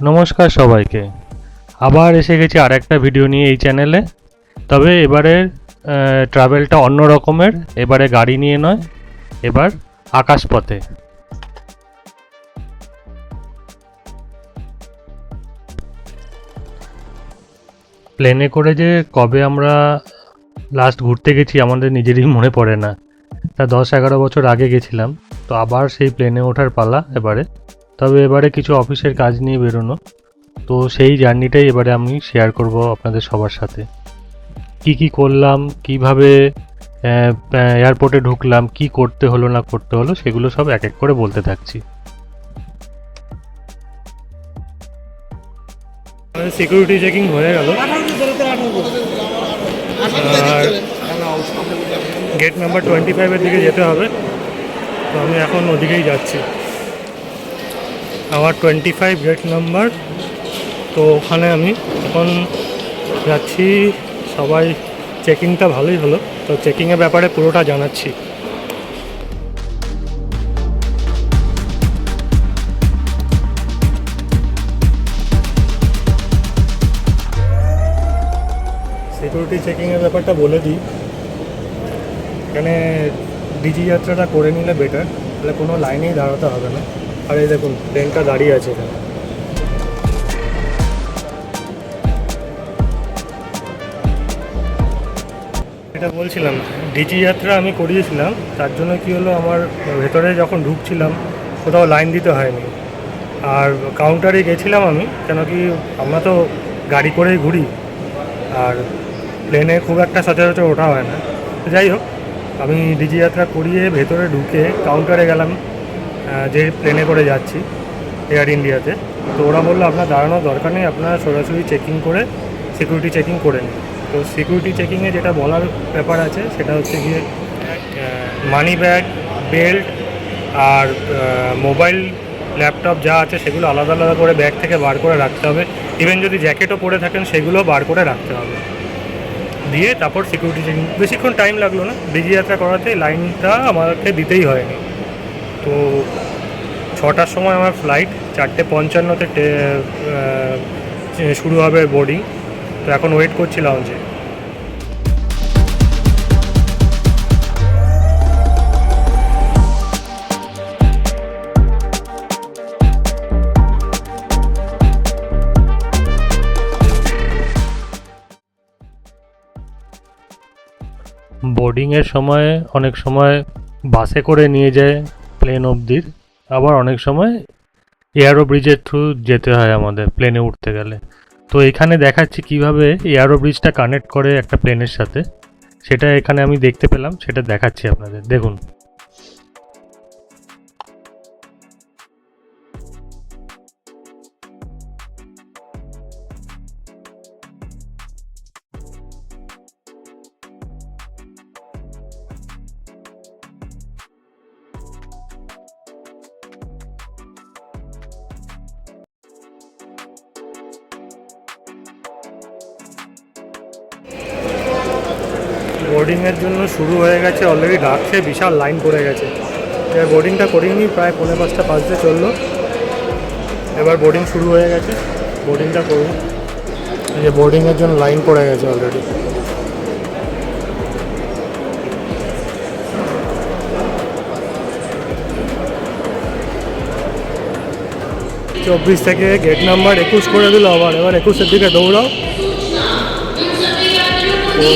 নমস্কার সবাইকে, আবার এসে গেছি আর একটা ভিডিও নিয়ে এই চ্যানেলে। তবে এবারের ট্রাভেলটা অন্য রকমের, এবারে গাড়ি নিয়ে নয়, এবার আকাশপথে। প্লেনে করে যে কবে আমরা লাস্ট ঘুরতে গেছি আমাদের নিজেরই মনে পড়ে না। তা 10-11 বছর আগে গেছিলাম, তো আবার সেই প্লেনে ওঠার পালা এবারে। তবে এবারে কিছু অফিসের কাজ নিয়ে বেরোনো, তো সেই জার্নিটাই এবারে আমি শেয়ার করব আপনাদের সবার সাথে। কি কি করলাম, কিভাবে এয়ারপোর্টে ঢুকলাম, কি করতে হলো না করতে হলো, সেগুলো সব এক এক করে বলতে থাকছি। সিকিউরিটি চেকিং হয়ে গেল, আর গেট নাম্বার 25-এর দিকে যেতে হবে, তো আমি এখন ওদিকেই যাচ্ছি। আমার 25 গেট নাম্বার, তো ওখানে আমি এখন যাচ্ছি। সবাই চেকিংটা ভালোই হলো, তো চেকিংয়ের ব্যাপারে পুরোটা জানাচ্ছি। সিকিউরিটি চেকিংয়ের ব্যাপারটা বলে দিই, এখানে ডিজি যাত্রাটা করে নিলে বেটার, তাহলে কোনো লাইনেই দাঁড়াতে হবে না। আর এই দেখুন ট্রেনটা দাঁড়িয়ে আছে এখানে। এটা বলছিলাম, ডিজি যাত্রা আমি করিয়েছিলাম, তার জন্য কি হলো, আমার ভেতরে যখন ঢুকছিলাম কোথাও লাইন দিতে হয়নি। আর কাউন্টারে গেছিলাম আমি, কেন কি আমরা তো গাড়ি করেই ঘুরি, আর প্লেনে খুব একটা সচরাচর ওঠা হয় না। যাই হোক, আমি ডিজি যাত্রা করিয়ে ভেতরে ঢুকে কাউন্টারে গেলাম, যে প্লেনে করে যাচ্ছি এয়ার ইন্ডিয়াতে। তো ওরা বললো আপনার দাঁড়ানোর দরকার নেই, আপনারা সরাসরি চেকিং করে সিকিউরিটি চেকিং করে নিন। তো সিকিউরিটি চেকিংয়ে যেটা বলার ব্যাপার আছে সেটা হচ্ছে গিয়ে মানি ব্যাগ, বেল্ট আর মোবাইল, ল্যাপটপ যা আছে সেগুলো আলাদা আলাদা করে ব্যাগ থেকে বার করে রাখতে হবে। ইভেন যদি জ্যাকেটও পরে থাকেন সেগুলো বার করে রাখতে হবে, দিয়ে তারপর সিকিউরিটি চেকিং। বেশিক্ষণ টাইম লাগলো না, ডিজি যাত্রা করাতে লাইনটা আমাকে দিতেই হয়নি। তো 6টার সময় আমার ফ্লাইট, 4:55-তে শুরু হবে বোর্ডিং। তো এখন ওয়েট করছি লাউঞ্জে। বোর্ডিংয়ের সময় অনেক সময় বাসে করে নিয়ে যায় প্লেন অবধি, আবার অনেক সময় এয়ারো ব্রিজের থ্রু যেতে হয় আমাদের প্লেনে উঠতে গেলে। তো এখানে দেখাচ্ছি কিভাবে এয়ারো ব্রিজটা কানেক্ট করে একটা প্লেনের সাথে, সেটা এখানে আমি দেখতে পেলাম, সেটা দেখাচ্ছি আপনাদের, দেখুন। বোর্ডিংয়ের জন্য শুরু হয়ে গেছে, অলরেডি ডাকছে, বিশাল লাইন পড়ে গেছে। বোর্ডিংটা করিনি, প্রায় 4:45 বাজতে চললো। এবার বোর্ডিং শুরু হয়ে গেছে, বোর্ডিংটা করুন। এই যে বোর্ডিংয়ের জন্য লাইন পড়ে গেছে অলরেডি। চব্বিশ থেকে গেট নাম্বার 21 করে দিল আবার, এবার 21-এর দিকে দৌড়াও। তো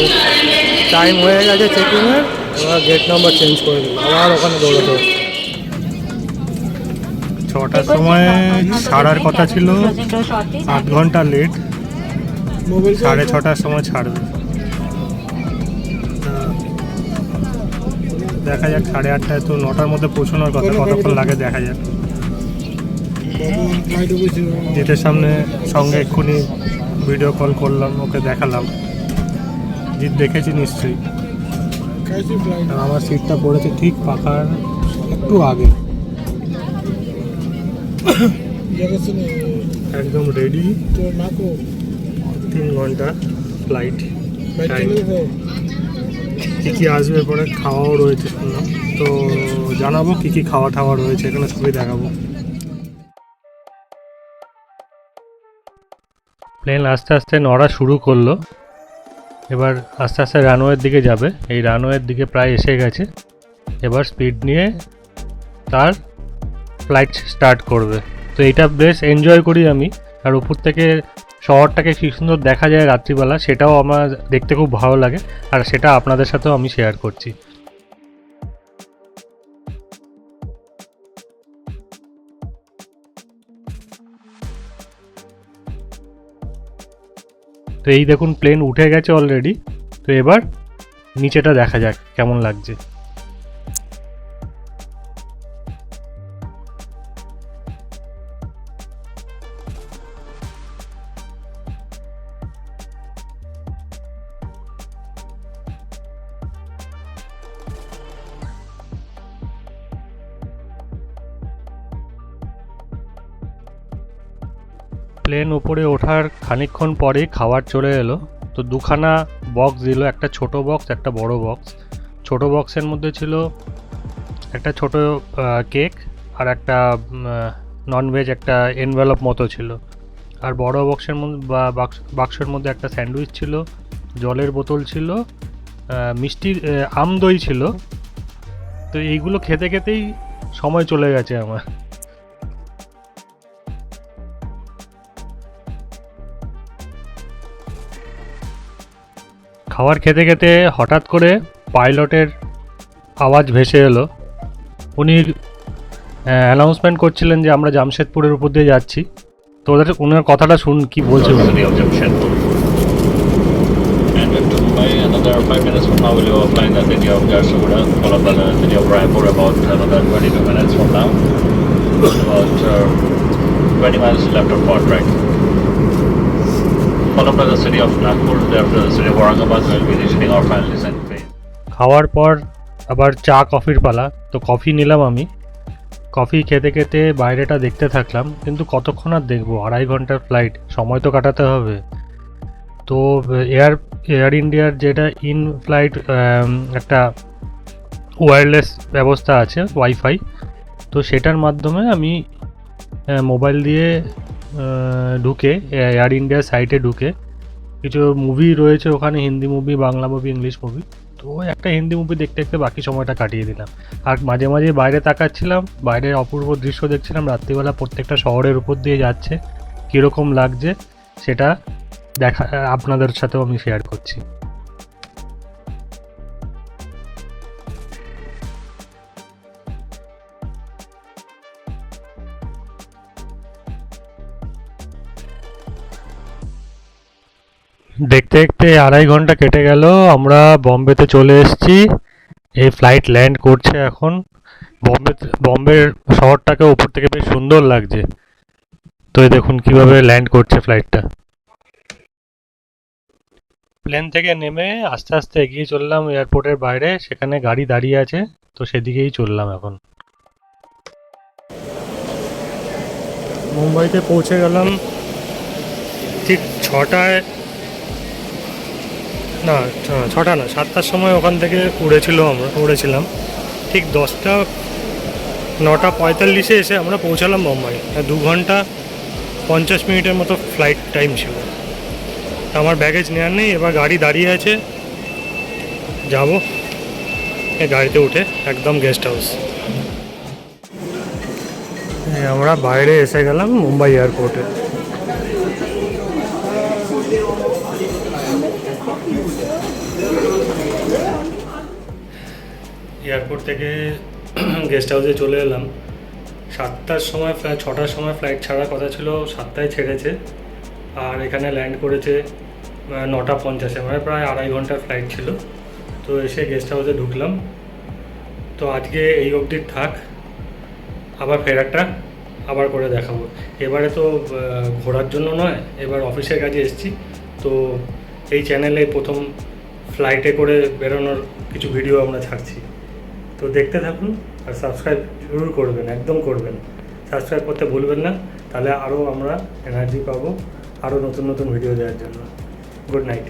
টাইম হয়ে গেছে চেকিংয়ের, এবার গেট নাম্বার চেঞ্জ করে দিল, আবার ওখানে দৌড়াতে হবে। 6টার সময় ছাড়ার কথা ছিল, 8 ঘন্টা লেট, 6:30টার সময় ছাড়বে। দেখা যাক, 8:30টায় তো 9টার মধ্যে পৌঁছানোর কথা, কতক্ষণ লাগে দেখা যাক। জিতের সামনে সঙ্গে এক্ষুনি ভিডিও কল করলাম, ওকে দেখালাম। জিত দেখেছি নিশ্চয়ই, আমার সিটটা পড়েছে ঠিক পাখার একটু আগে, একদম রেডি। 3 ঘন্টা ফ্লাইট টাইম। কী কী আসবে পরে, খাওয়াও রয়েছে শুনলাম, তো জানাবো কী কী খাওয়া টাওয়া রয়েছে, এখানে সবই দেখাবো। প্লেন আস্তে আস্তে নড়া শুরু করলো। এবার আস্তে আস্তে রানওয়ের দিকে যাবে। এই রানওয়ের দিকে প্রায় এসে গেছে। এবার স্পিড নিয়ে তার ফ্লাইট স্টার্ট করবে। তো এইটা বেশ এনজয় করি আমি। আর উপর থেকে শহরটাকে কী সুন্দর দেখা যায় রাত্রিবেলা, সেটাও আমার দেখতে খুব ভালো লাগে। আর সেটা আপনাদের সাথেও আমি শেয়ার করছি। তো এই দেখুন প্লেন উঠে গেছে অলরেডি। তো এবার নিচেটা দেখা যাক কেমন লাগছে। প্লেন উপরে ওঠার খানিকক্ষণ পরেই খাবার চলে এলো। তো দুখানা বক্স দিল, একটা ছোট বক্স একটা বড় বক্স। ছোট বক্সের মধ্যে ছিল একটা ছোট কেক আর একটা ননভেজ একটা এনভেলপ মতো ছিল। আর বড় বক্সের মধ্যে বা বাক্সের মধ্যে একটা স্যান্ডউইচ ছিল, জলের বোতল ছিল, মিষ্টি আম দই ছিল। তো এইগুলো খেতে খেতেই সময় চলে গেছে আমার। খাবার খেতে খেতে হঠাৎ করে পাইলটের আওয়াজ ভেসে এলো। উনি অ্যানাউন্সমেন্ট করছিলেন যে আমরা জামশেদপুরের উপর দিয়ে যাচ্ছি। তো ওনার কথাটা শুন কি বলছে। Another 5 minutes from now we'll be flying the city of Jharsuguda, followed by the city of Raipur about another 22 minutes from now. About 20 miles left of port track. Followed by the city of Nagpur, thereafter the city of Aurangabad will be initiating our final descent phase. খাওয়ার পর আবার চা কফির পালা। তো coffee নিলাম আমি। Coffee খেতে খেতে বাইরেটা দেখতে থাকলাম, কিন্তু কতক্ষণ আর দেখবো, 2.5 ঘন্টার ফ্লাইট, সময় তো কাটাতে হবে। তো এয়ার ইন্ডিয়ার যেটা ইন ফ্লাইট একটা ওয়্যারলেস ব্যবস্থা আছে, ওয়াইফাই। তো সেটার মাধ্যমে আমি মোবাইল দিয়ে ঢুকে এয়ার ইন্ডিয়ার সাইটে ঢুকে কিছু মুভি রয়েছে ওখানে, Hindi movie, Bangla movie, English movie. তো একটা হিন্দি মুভি দেখতে দেখতে বাকি সময়টা কাটিয়ে দিলাম। আর মাঝে মাঝে বাইরে তাকাচ্ছিলাম, বাইরের অপূর্ব দৃশ্য দেখছিলাম। রাত্রিবেলা প্রত্যেকটা শহরের উপর দিয়ে যাচ্ছে, কীরকম লাগছে সেটা দেখা আপনাদের সাথেও আমি শেয়ার করছি। দেখতে দেখতে 2.5 ঘন্টা কেটে গেল। আমরা বম্বেতে চলে এসেছি। এই ফ্লাইট ল্যান্ড করছে এখন। বম্বের শহরটাকে উপর থেকে বেশ সুন্দর লাগছে। তো এই দেখুন কিভাবে ল্যান্ড করছে ফ্লাইটটা। প্লেন থেকে নেমে আস্তে আস্তে এগিয়ে চললাম এয়ারপোর্টের বাইরে। সেখানে গাড়ি দাঁড়িয়ে আছে, তো সেদিকেই চললাম এখন। মুম্বাইতে পৌঁছে গেলাম ঠিক 6টায়, না 6টা না 7টার সময় ওখান থেকে উড়েছিলাম। ঠিক 9:45 এসে আমরা পৌঁছালাম মুম্বাই। 2 ঘন্টা 50 মিনিটের মতো ফ্লাইট টাইম ছিল। আমার ব্যাগেজ নেওয়ার নেই, এবার গাড়ি দাঁড়িয়ে আছে, যাব গাড়িতে উঠে একদম গেস্ট হাউস। আমরা বাইরে এসে গেলাম মুম্বাই এয়ারপোর্টে। এয়ারপোর্ট থেকে গেস্ট হাউসে চলে এলাম। 7টার সময় 6টার সময় ফ্লাইট ছাড়ার কথা ছিল, 7টায় ছেড়েছে। আর এখানে ল্যান্ড করেছে 9:50, মানে প্রায় 2.5 ঘন্টার ফ্লাইট ছিল। তো এসে গেস্ট হাউসে ঢুকলাম। তো আজকে এই অবধি থাক, আবার ফেরারটা আবার করে দেখাবো। এবারে তো ঘোরার জন্য নয়, এবার অফিসের কাজে এসেছি। তো এই চ্যানেলে প্রথম ফ্লাইটে করে বেরোনোর কিছু ভিডিও আমরা ছাড়ছি। তো দেখতে থাকুন আর সাবস্ক্রাইব জরুর করবেন, একদম করবেন। সাবস্ক্রাইব করতে ভুলবেন না, তাহলে আরও আমরা এনার্জি পাবো আরও নতুন নতুন ভিডিও দেওয়ার জন্য। Good night.